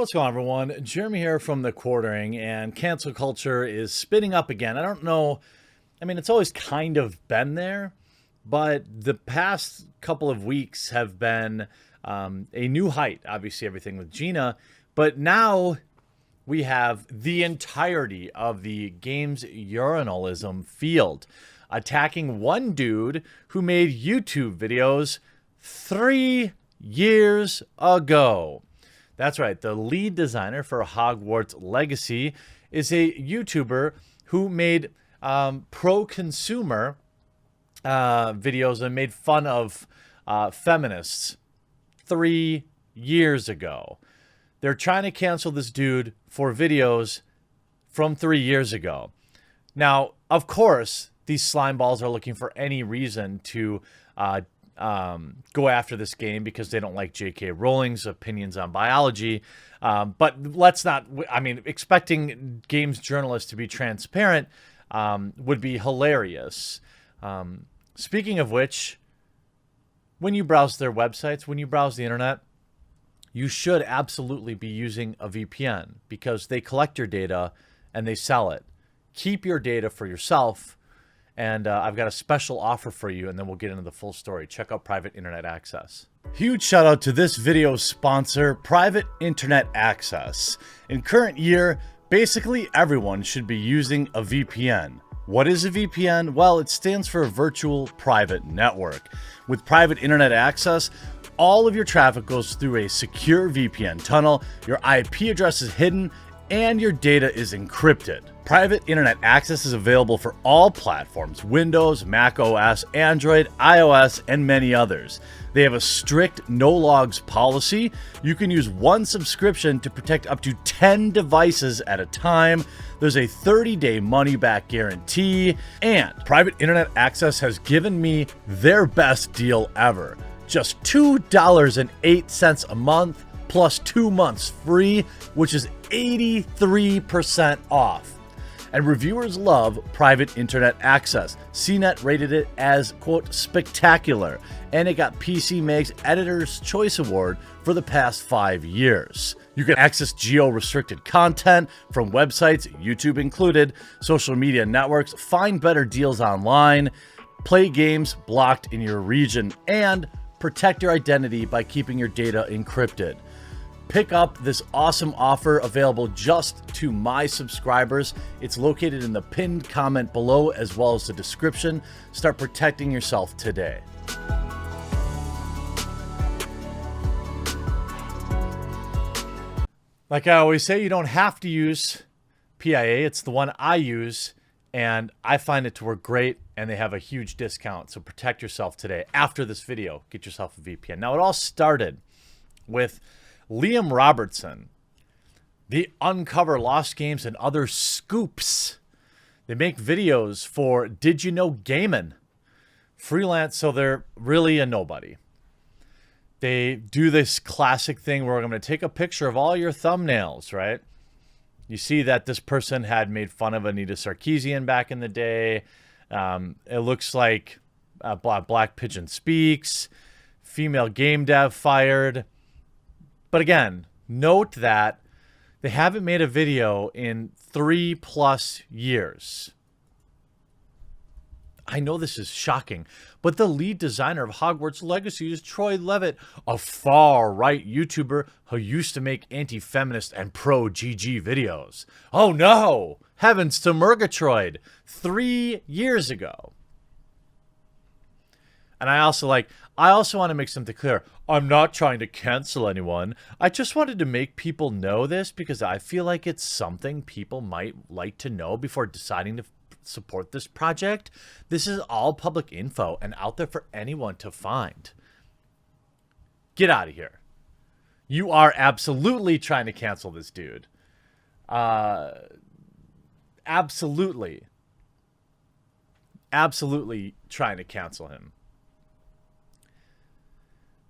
What's going on, everyone? Jeremy here from The Quartering, and cancel culture is spinning up again. I don't know. I mean, it's always kind of been there, but the past couple of weeks have been a new height. Obviously, everything with Gina, but now we have the entirety of the game's urinalism field attacking one dude who made YouTube videos 3 years ago. That's right. The lead designer for Hogwarts Legacy is a YouTuber who made pro-consumer videos and made fun of feminists 3 years ago. They're trying to cancel this dude for videos from 3 years ago. Now, of course, these slime balls are looking for any reason to go after this game because they don't like J.K. Rowling's opinions on biology. But let's not, I mean, expecting games journalists to be transparent would be hilarious. Speaking of which, when you browse their websites, when you browse the internet, you should absolutely be using a VPN because they collect your data and they sell it. Keep your data for yourself. And I've got a special offer for you, and then we'll get into the full story. Check out Private Internet Access. Huge shout out to this video's sponsor, Private Internet Access. In current year, basically everyone should be using a VPN. What is a VPN? Well, it stands for Virtual Private Network. With Private Internet Access, all of your traffic goes through a secure VPN tunnel, your IP address is hidden, and your data is encrypted. Private Internet Access is available for all platforms: Windows, Mac OS, Android, iOS, and many others. They have a strict no-logs policy. You can use one subscription to protect up to 10 devices at a time. There's a 30-day money-back guarantee. And Private Internet Access has given me their best deal ever. Just $2.08 a month plus 2 months free, which is 83% off. And reviewers love Private Internet Access. CNET rated it as, quote, spectacular, and it got PC Mag's Editor's Choice Award for the past 5 years. You can access geo-restricted content from websites, YouTube included, social media networks, find better deals online, play games blocked in your region, and protect your identity by keeping your data encrypted. Pick up this awesome offer available just to my subscribers. It's located in the pinned comment below as well as the description. Start protecting yourself today. Like I always say, you don't have to use PIA. It's the one I use, and I find it to work great, and they have a huge discount. So protect yourself today. After this video, get yourself a VPN. Now, it all started with Liam Robertson. They uncover lost games and other scoops. They make videos for Did You Know Gaming? Freelance, so they're really a nobody. They do this classic thing where I'm going to take a picture of all your thumbnails, right? You see that this person had made fun of Anita Sarkeesian back in the day. It looks like Black Pigeon Speaks. Female game dev fired. But again, note that they haven't made a video in 3+ years. I know this is shocking, but the lead designer of Hogwarts Legacy is Troy Levitt, a far-right YouTuber who used to make anti-feminist and pro-GG videos. Oh no! Heavens to Murgatroyd! 3 years ago. And I also want to make something clear. I'm not trying to cancel anyone. I just wanted to make people know this because I feel like it's something people might like to know before deciding to support this project. This is all public info and out there for anyone to find. Get out of here. You are absolutely trying to cancel this dude. Absolutely trying to cancel him.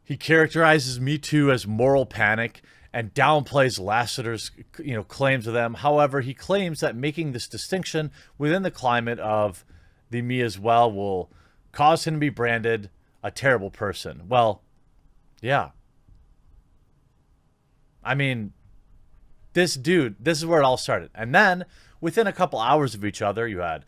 He characterizes Me Too as moral panic and downplays Lasseter's, claims of them. However, he claims that making this distinction within the climate of the Me as Well will cause him to be branded a terrible person. Well, yeah. I mean, This dude, this is where it all started. And then within a couple hours of each other, you had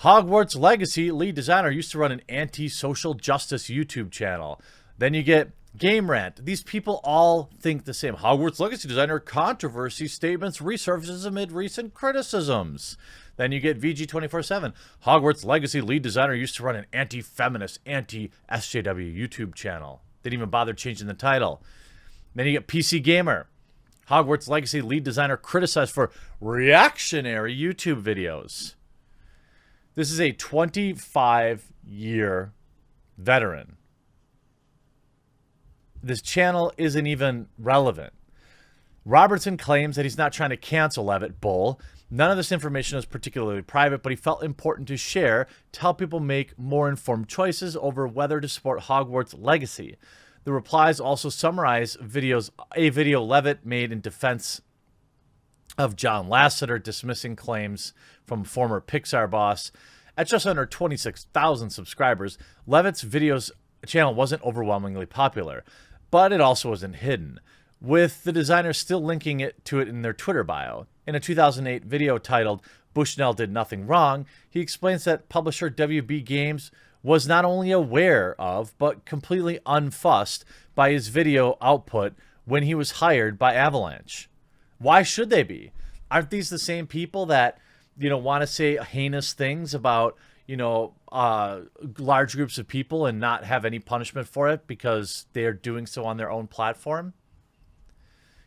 Hogwarts Legacy lead designer used to run an anti-social justice YouTube channel. Then you get Game Rant. These people all think the same. Hogwarts Legacy designer controversy statements resurfaces amid recent criticisms. Then you get VG247. Hogwarts Legacy lead designer used to run an anti-feminist, anti-SJW YouTube channel. Didn't even bother changing the title. Then you get PC Gamer. Hogwarts Legacy lead designer criticized for reactionary YouTube videos. This is a 25-year veteran. This channel isn't even relevant. Robertson claims that he's not trying to cancel Levitt. Bull. None of this information is particularly private, but he felt important to share to help people make more informed choices over whether to support Hogwarts Legacy. The replies also summarize a video Levitt made in defense of John Lasseter, dismissing claims from former Pixar boss. At just under 26,000 subscribers, Levitt's videos channel wasn't overwhelmingly popular, but it also wasn't hidden, with the designers still linking to it in their Twitter bio. In a 2008 video titled Bushnell Did Nothing Wrong, he explains that publisher WB Games was not only aware of, but completely unfussed by his video output when he was hired by Avalanche. Why should they be? Aren't these the same people that, want to say heinous things about, large groups of people and not have any punishment for it because they're doing so on their own platform?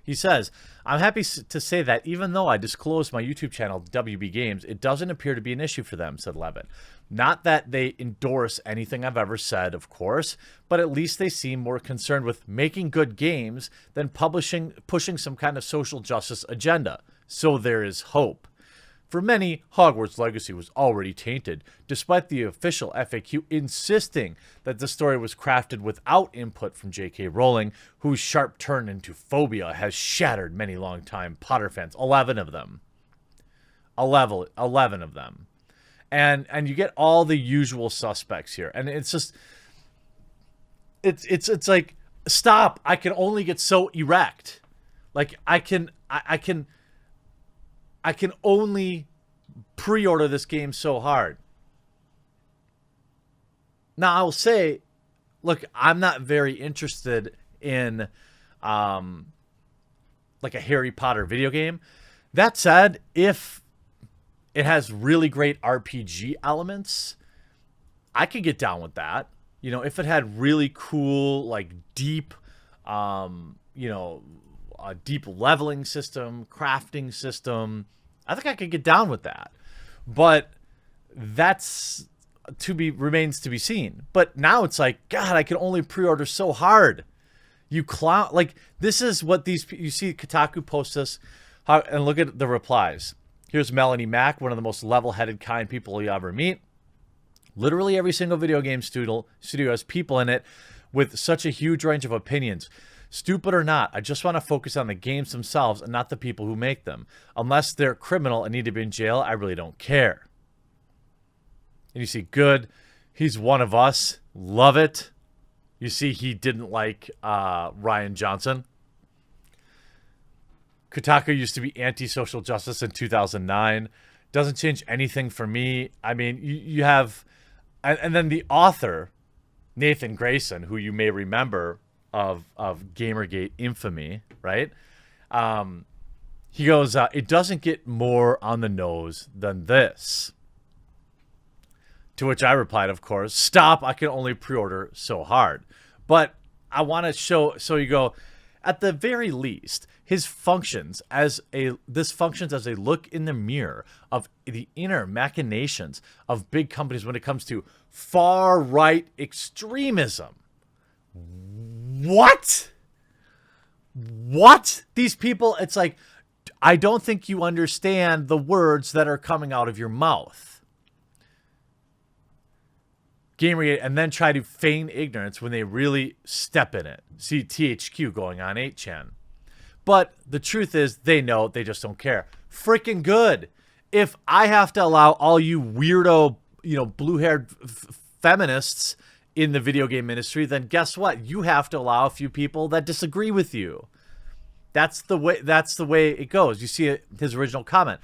He says, I'm happy to say that even though I disclosed my YouTube channel, WB Games, it doesn't appear to be an issue for them, said Levitt. Not that they endorse anything I've ever said, of course, but at least they seem more concerned with making good games than pushing some kind of social justice agenda. So there is hope. For many, Hogwarts Legacy was already tainted, despite the official FAQ insisting that the story was crafted without input from J.K. Rowling, whose sharp turn into phobia has shattered many longtime Potter fans. 11 of them. 11 of them. And you get all the usual suspects here. And it's just... It's like, stop. I can only get so erect. Like, I can only pre-order this game so hard. Now, I'll say, look, I'm not very interested in like a Harry Potter video game. That said, if it has really great RPG elements, I could get down with that. If it had really cool, like deep, a deep leveling system, crafting system, I think I could get down with that. But that's remains to be seen. But now it's like, God, I can only pre-order so hard. You clown. Like, this is what you see Kotaku post this, and look at the replies. Here's Melanie Mack, one of the most level-headed, kind people you ever meet. Literally every single video game studio has people in it with such a huge range of opinions. Stupid or not, I just want to focus on the games themselves and not the people who make them. Unless they're criminal and need to be in jail, I really don't care. And you see, good, he's one of us. Love it. You see, he didn't like Ryan Johnson. Kotaku used to be anti-social justice in 2009. Doesn't change anything for me. I mean, you have... And then the author, Nathan Grayson, who you may remember of Gamergate infamy, right? He goes, it doesn't get more on the nose than this. To which I replied, of course, stop, I can only pre-order so hard. But I want to show, so you go, at the very least, this functions as a look in the mirror of the inner machinations of big companies when it comes to far-right extremism. What? These people, it's like, I don't think you understand the words that are coming out of your mouth. Gamergate, and then try to feign ignorance when they really step in it. See THQ going on 8chan. But the truth is, they know, they just don't care. Freaking good. If I have to allow all you weirdo, blue-haired feminists in the video game industry, then guess what? You have to allow a few people that disagree with you. That's the way it goes. You see his original comment.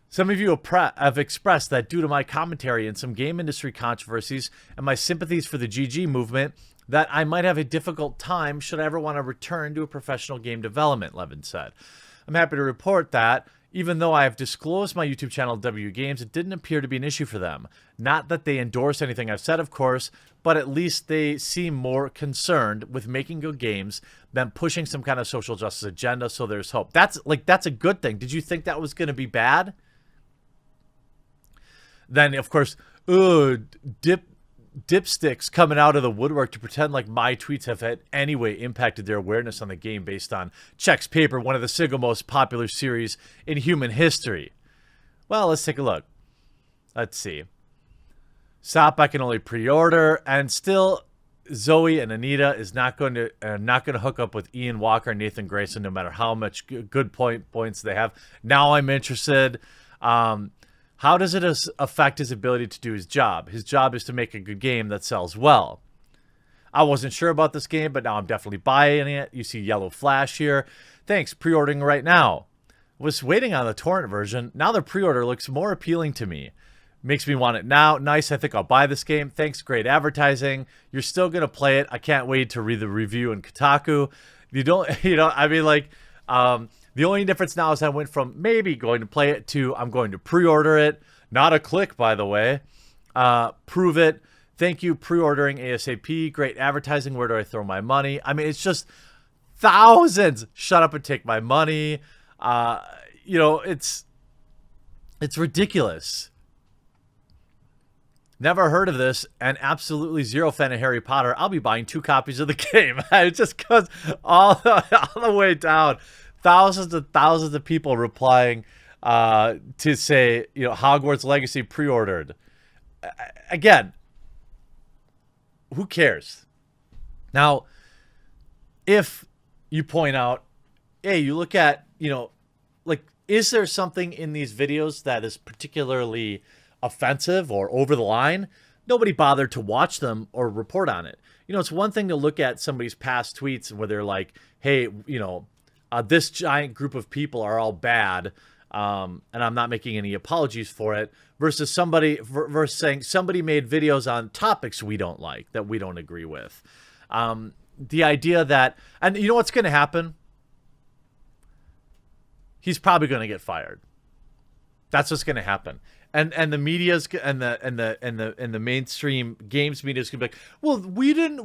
Some of you have expressed that due to my commentary and some game industry controversies and my sympathies for the GG movement, that I might have a difficult time should I ever want to return to a professional game development, Levin said. I'm happy to report that, even though I have disclosed my YouTube channel W Games, it didn't appear to be an issue for them. Not that they endorse anything I've said, of course, but at least they seem more concerned with making good games than pushing some kind of social justice agenda, so there's hope. That's a good thing. Did you think that was going to be bad? Then, of course, dipsticks coming out of the woodwork to pretend like my tweets have had anyway impacted their awareness on the game based on Check's Paper, one of the single most popular series in human history. Well, let's take a look. Let's see. Stop, I can only pre-order, and still Zoe and Anita is not going to hook up with Ian Walker and Nathan Grayson no matter how much good points they have. Now I'm interested. How does it affect his ability to do his job? His job is to make a good game that sells well. I wasn't sure about this game, but now I'm definitely buying it. You see Yellow Flash here. Thanks, pre-ordering right now. Was waiting on the torrent version. Now the pre-order looks more appealing to me. Makes me want it now. Nice, I think I'll buy this game. Thanks, great advertising. You're still going to play it. I can't wait to read the review in Kotaku. I mean, like, the only difference now is I went from maybe going to play it to I'm going to pre-order it. Not a click, by the way. Prove it. Thank you, pre-ordering ASAP. Great advertising. Where do I throw my money? I mean, it's just thousands. Shut up and take my money. It's ridiculous. Never heard of this, and absolutely zero fan of Harry Potter. I'll be buying 2 copies of the game. It just goes all the way down. Thousands and thousands of people replying to say, Hogwarts Legacy pre-ordered. Again, who cares? Now, if you point out, hey, you look at, like, is there something in these videos that is particularly offensive or over the line? Nobody bothered to watch them or report on it. It's one thing to look at somebody's past tweets where they're like, hey, this giant group of people are all bad, and I'm not making any apologies for it, versus saying somebody made videos on topics we don't like, that we don't agree with. The idea that, and you know what's going to happen? He's probably going to get fired. That's what's going to happen. And the media's and the mainstream games media is gonna be like, well, we didn't,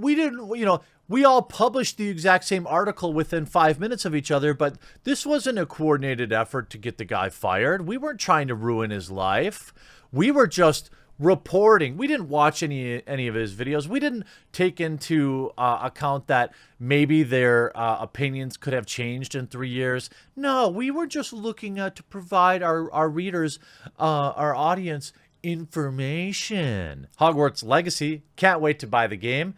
we all published the exact same article within 5 minutes of each other, but this wasn't a coordinated effort to get the guy fired. We weren't trying to ruin his life. We were just reporting. We didn't watch any of his videos. We didn't take into account that maybe their opinions could have changed in 3 years. No, we were just looking to provide our readers, our audience, information. Hogwarts Legacy. Can't wait to buy the game.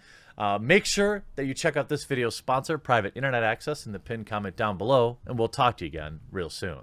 Make sure that you check out this video's sponsor, Private Internet Access, in the pinned comment down below, and we'll talk to you again real soon.